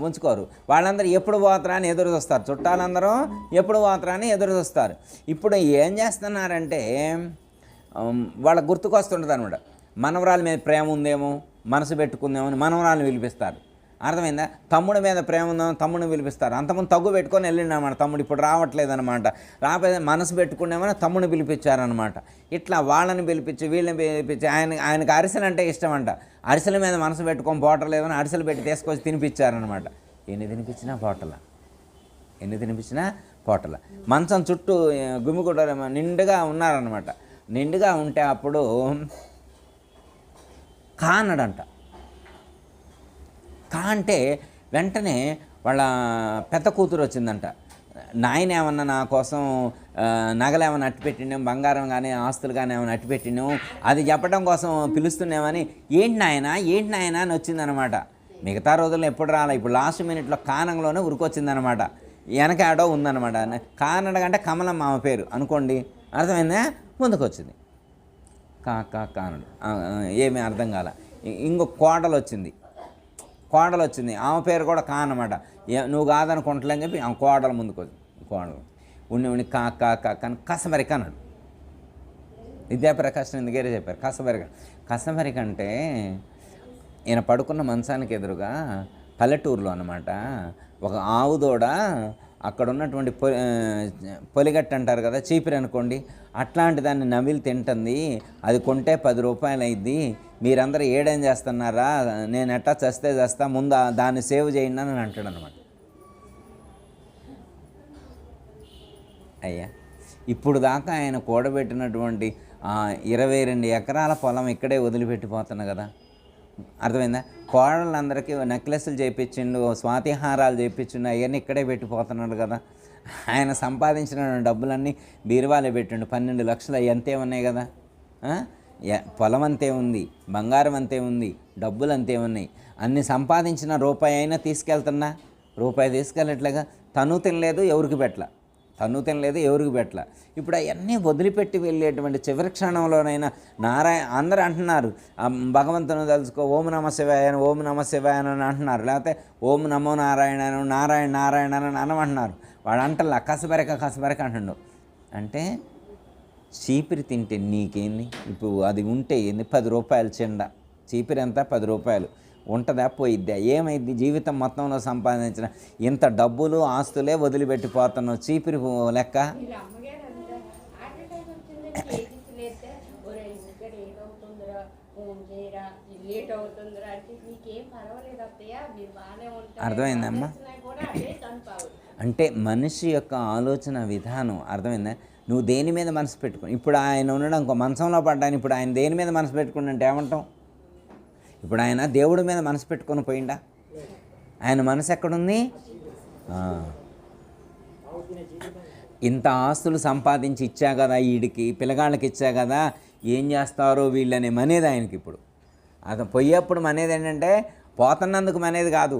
ఉంచుకోరు. వాళ్ళందరూ ఎప్పుడు పోతారా అని ఎదురు చూస్తారు. చుట్టాలందరూ ఎప్పుడు పోతారా అని ఎదురు చూస్తారు. ఇప్పుడు ఏం చేస్తున్నారంటే వాళ్ళకు గుర్తుకొస్తుంటుంది అనమాట. మనవరాల మీద ప్రేమ ఉందేమో, మనసు పెట్టుకుందేమో అని మనవరాలను పిలిపిస్తారు. అర్థమైందా? తమ్ముడి మీద ప్రేమ ఉందేమో తమ్ముడిని పిలిపిస్తారు. అంతకుముందు తగ్గు పెట్టుకొని వెళ్ళిండనమాట తమ్ముడు, ఇప్పుడు రావట్లేదనమాట. రాకపోతే మనసు పెట్టుకునేమో తమ్ముడిని పిలిపించారనమాట. ఇట్లా వాళ్ళని పిలిపించి వీళ్ళని పిలిపించి ఆయనకు అరిసెలు అంటే ఇష్టం అంట. అరిసెల మీద మనసు పెట్టుకొని పోటలేదని అరిసెలు పెట్టి తీసుకొచ్చి తినిపించారనమాట. ఎన్ని తినిపించినా పోటల. మంచం చుట్టూ గుమిగుడ్డ నిండుగా ఉన్నారనమాట. నిండుగా ఉంటే అప్పుడు కానడంట. అంటే వెంటనే వాళ్ళ పెద్ద కూతురు వచ్చిందంట. నాయన ఏమన్నా నా కోసం నగలు ఏమైనా అట్టిపెట్టినాం, బంగారం కానీ ఆస్తులు కానీ ఏమైనా అట్టిపెట్టినాం, అది చెప్పడం కోసం పిలుస్తున్నామని, ఏంటి నాయన అని వచ్చిందనమాట. మిగతా రోజుల్లో ఎప్పుడు రాలే, ఇప్పుడు లాస్ట్ మినిట్లో కానంలోనే ఉరికొచ్చిందనమాట. వెనక ఆడో ఉందన్నమాట. కానడగంటే కమలమ్మ ఆమె పేరు అనుకోండి, అర్థమైందా? ముందుకు వచ్చింది కానడు. ఏమీ అర్థం కాల. ఇంకో కోడలు వచ్చింది. ఆమె పేరు కూడా కా అన్నమాట. నువ్వు కాదనుకుంటలేని చెప్పి ఆమె కోడలు ముందుకు వచ్చింది. కోడలు ఉండి కానీ కసబరిక అన్నాడు. విద్యాప్రకాశం ఎందుకేరే చెప్పారు కసబరిక అంటే ఈయన పడుకున్న మంచానికి ఎదురుగా పల్లెటూరులో అన్నమాట ఒక ఆవు దూడ అక్కడ ఉన్నటువంటి పొలిగట్టు అంటారు కదా, చీపిరి అనుకోండి, అట్లాంటి దాన్ని నవిలి తింటుంది. అది కొంటే 10 రూపాయలు అయింది. మీరందరూ ఏడేం చేస్తున్నారా, నేను ఎట్టా చేస్తా, ముందు దాన్ని సేవ్ చేయండి అని అంటాడు అనమాట. అయ్యా, ఇప్పుడు దాకా ఆయన కూడబెట్టినటువంటి 22 ఎకరాల పొలం ఇక్కడే వదిలిపెట్టిపోతున్నా కదా, అర్థమైందా? కోడళ్ళందరికీ నెక్లెస్లు చేయించిండు, స్వాతిహారాలు చేయించిండు, అవన్నీ ఇక్కడే పెట్టిపోతున్నాడు కదా. ఆయన సంపాదించిన డబ్బులన్నీ బీరువాలో పెట్టిండు. 12 లక్షలు అంతే ఉన్నాయి కదా. పొలం అంతే ఉంది, బంగారం అంతే ఉంది, డబ్బులు అంతే ఉన్నాయి. అన్ని సంపాదించిన రూపాయి అయినా తీసుకెళ్తున్నా, రూపాయి తీసుకెళ్ళట్లేగా. తను తినలేదు ఎవరికి పెట్టల. ఇప్పుడు అవన్నీ వదిలిపెట్టి వెళ్ళేటువంటి చివరి క్షణంలోనైనా అందరూ అంటున్నారు భగవంతుని తలుచుకో, ఓం నమ శివాయ అని అంటున్నారు. లేకపోతే ఓం నమో నారాయణ అని అనమంటున్నారు. వాడు అంటల్లా కసబెరక అంటుండు. అంటే చీపిరి తింటే నీకేంది? ఇప్పుడు అది ఉంటే ఏంది? 10 రూపాయలు చెండ. చీపిరి ఎంత? 10 రూపాయలు. ఉంటుందా? పోయిద్దా? ఏమైంది? జీవితం మొత్తంలో సంపాదించిన ఇంత డబ్బులు ఆస్తులే వదిలిపెట్టిపోతున్నావు, చీపిరి లెక్క. అర్థమైందమ్మా? అంటే మనిషి యొక్క ఆలోచన విధానం అర్థమైందా? నువ్వు దేని మీద మనసు పెట్టుకుని, ఇప్పుడు ఆయన ఉండడం ఇంకో మంచంలో పడ్డాను, ఇప్పుడు ఆయన దేని మీద మనసు పెట్టుకుని అంటే ఏమంటాం? ఇప్పుడు ఆయన దేవుడి మీద మనసు పెట్టుకొని పోయిండా? ఆయన మనసు ఎక్కడుంది? ఇంత ఆస్తులు సంపాదించి ఇచ్చా కదా, వీడికి పిల్లగాళ్ళకి ఇచ్చా కదా, ఏం చేస్తారో వీళ్ళని మనేది ఆయనకి. ఇప్పుడు అతను పోయేప్పుడు మనేది ఏంటంటే పోతున్నందుకు మనేది కాదు,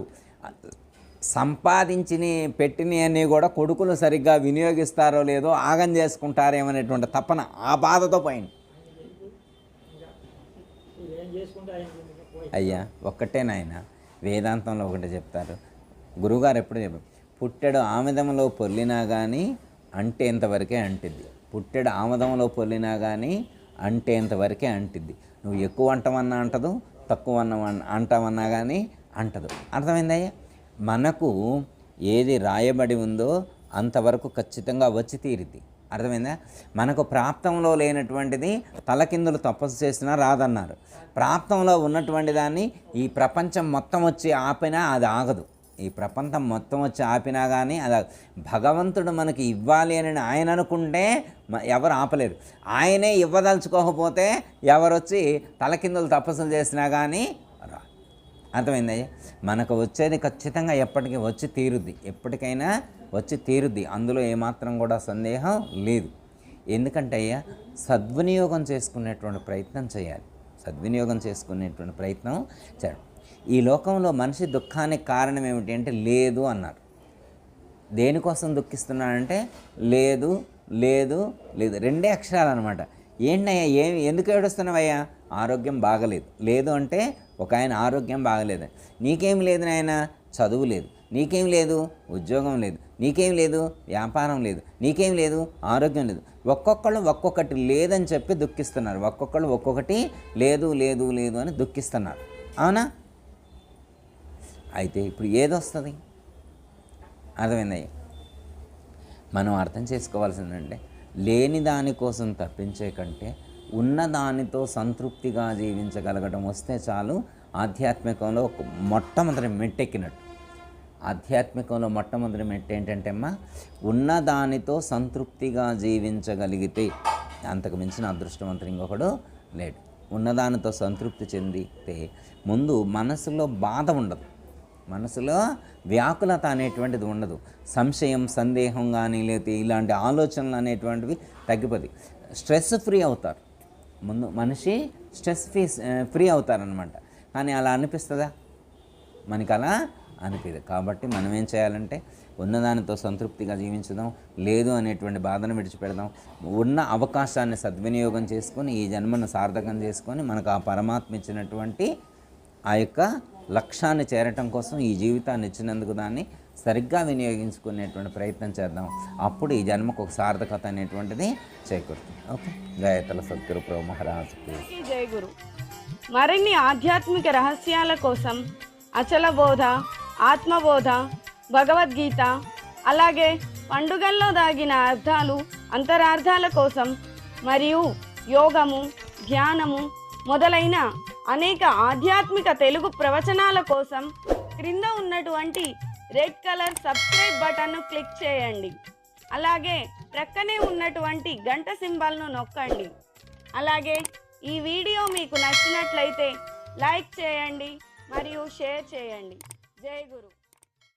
సంపాదించిన పెట్టినవన్నీ కూడా కొడుకులు సరిగ్గా వినియోగిస్తారో లేదో, ఆగం చేసుకుంటారేమనేటువంటి తపన, ఆ బాధతో పోయింది. అయ్యా ఒక్కటే నాయన, వేదాంతంలో ఒకటే చెప్తారు, గురువుగారు ఎప్పుడు చెప్పారు, పుట్టెడు ఆముదంలో పొర్లినా కానీ అంటేంతవరకే అంటిద్ది. పుట్టెడు ఆముదంలో పొర్లినా కానీ అంటేంతవరకే అంటిద్ది. నువ్వు ఎక్కువ అంటామన్నా అంటదు, తక్కువ అంటామన్నా కానీ అంటదు. అర్థమైందయ్యా? మనకు ఏది రాయబడి ఉందో అంతవరకు ఖచ్చితంగా వచ్చి తీరిద్ది. అర్థమైందా? మనకు ప్రాప్తంలో లేనటువంటిది తలకిందులు తపస్సు చేసినా రాదన్నారు. ప్రాప్తంలో ఉన్నటువంటి దాన్ని ఈ ప్రపంచం మొత్తం వచ్చి ఆపినా అది ఆగదు. ఈ ప్రపంచం మొత్తం వచ్చి ఆపినా కానీ అది భగవంతుడు మనకి ఇవ్వాలి అని ఆయన అనుకుంటే ఎవరు ఆపలేరు. ఆయనే ఇవ్వదలుచుకోకపోతే ఎవరు వచ్చి తలకిందులు తపస్సులు చేసినా కానీ రా. అర్థమైందయ్యా? మనకు వచ్చేది ఖచ్చితంగా ఎప్పటికీ వచ్చి తీరుద్ది, ఎప్పటికైనా వచ్చి తీరుద్ది. అందులో ఏమాత్రం కూడా సందేహం లేదు. ఎందుకంటే అయ్యా, సద్వినియోగం చేసుకునేటువంటి ప్రయత్నం చేయాలి. సద్వినియోగం చేసుకునేటువంటి ప్రయత్నం చేయాలి. ఈ లోకంలో మనిషి దుఃఖానికి కారణం ఏమిటి అంటే లేదు అన్నారు. దేనికోసం దుఃఖిస్తున్నాడంటే లేదు లేదు లేదు, 2 అక్షరాలు అనమాట. ఏంటయ్యా ఎందుకు ఏడుస్తున్నావయ్యా? ఆరోగ్యం బాగలేదు. లేదు అంటే ఒక ఆయన ఆరోగ్యం బాగలేదు. నీకేం లేదు నాయన, చదువు లేదు, నీకేం లేదు, ఉద్యోగం లేదు, నీకేం లేదు, వ్యాపారం లేదు, నీకేం లేదు, ఆరోగ్యం లేదు. ఒక్కొక్కళ్ళు ఒక్కొక్కటి లేదని చెప్పి దుఃఖిస్తున్నారు. ఒక్కొక్కళ్ళు ఒక్కొక్కటి లేదు లేదు లేదు అని దుఃఖిస్తున్నారు. అవునా? అయితే ఇప్పుడు ఏదొస్తుంది? అర్థమైందయ్య. మనం అర్థం చేసుకోవాల్సిందంటే లేని దానికోసం తప్పించే కంటే ఉన్న దానితో సంతృప్తిగా జీవించగలగడం వస్తే చాలు. ఆధ్యాత్మికంలో ఒక మొట్టమొదటి మెట్టెక్కినట్టు. ఆధ్యాత్మికంలో మొట్టమొదటి మెట్టు ఏంటంటే అమ్మా, ఉన్న దానితో సంతృప్తిగా జీవించగలిగితే అంతకు మించిన అదృష్టవంతుడు ఇంకొకడు లేడు. ఉన్నదానితో సంతృప్తి చెందితే ముందు మనసులో బాధ ఉండదు, మనసులో వ్యాకులత అనేటువంటిది ఉండదు, సంశయం సందేహం కానీ లేకపోతే ఇలాంటి ఆలోచనలు అనేటువంటివి తగ్గిపోతాయి. స్ట్రెస్ ఫ్రీ అవుతారు. ముందు మనిషి స్ట్రెస్ ఫ్రీ అవుతారనమాట. కానీ అలా అనిపిస్తుందా? మనకి అలా అనిపించదు. కాబట్టి మనం ఏం చేయాలంటే ఉన్నదానితో సంతృప్తిగా జీవించుదాం, లేదు అనేటువంటి బాధను విడిచిపెడదాం. ఉన్న అవకాశాన్ని సద్వినియోగం చేసుకొని ఈ జన్మను సార్థకం చేసుకొని మనకు ఆ పరమాత్మ ఇచ్చినటువంటి ఆ యొక్క లక్ష్యాన్ని చేరటం కోసం ఈ జీవితాన్ని ఇచ్చినందుకు దాన్ని సరిగ్గా వినియోగించుకునేటువంటి ప్రయత్నం చేద్దాం. అప్పుడు ఈ జన్మకు ఒక సార్థకత అనేటువంటిది చేకూరుతుంది. ఓకే. జయతల సద్గురు ప్రభు మహారాజుకి జై గురు. మరిన్ని ఆధ్యాత్మిక రహస్యాల కోసం అచల బోధ, ఆత్మబోధ, భగవద్గీత, అలాగే పండుగల్లో దాగిన అర్థాలు, అంతరార్థాల కోసం మరియు యోగము, ధ్యానము మొదలైన అనేక ఆధ్యాత్మిక తెలుగు ప్రవచనాల కోసం క్రింద ఉన్నటువంటి రెడ్ కలర్ సబ్స్క్రైబ్ బటన్ను క్లిక్ చేయండి. అలాగే ప్రక్కనే ఉన్నటువంటి గంట సింబల్ను నొక్కండి. అలాగే ఈ వీడియో మీకు నచ్చినట్లయితే లైక్ చేయండి మరియు షేర్ చేయండి. జై గురు.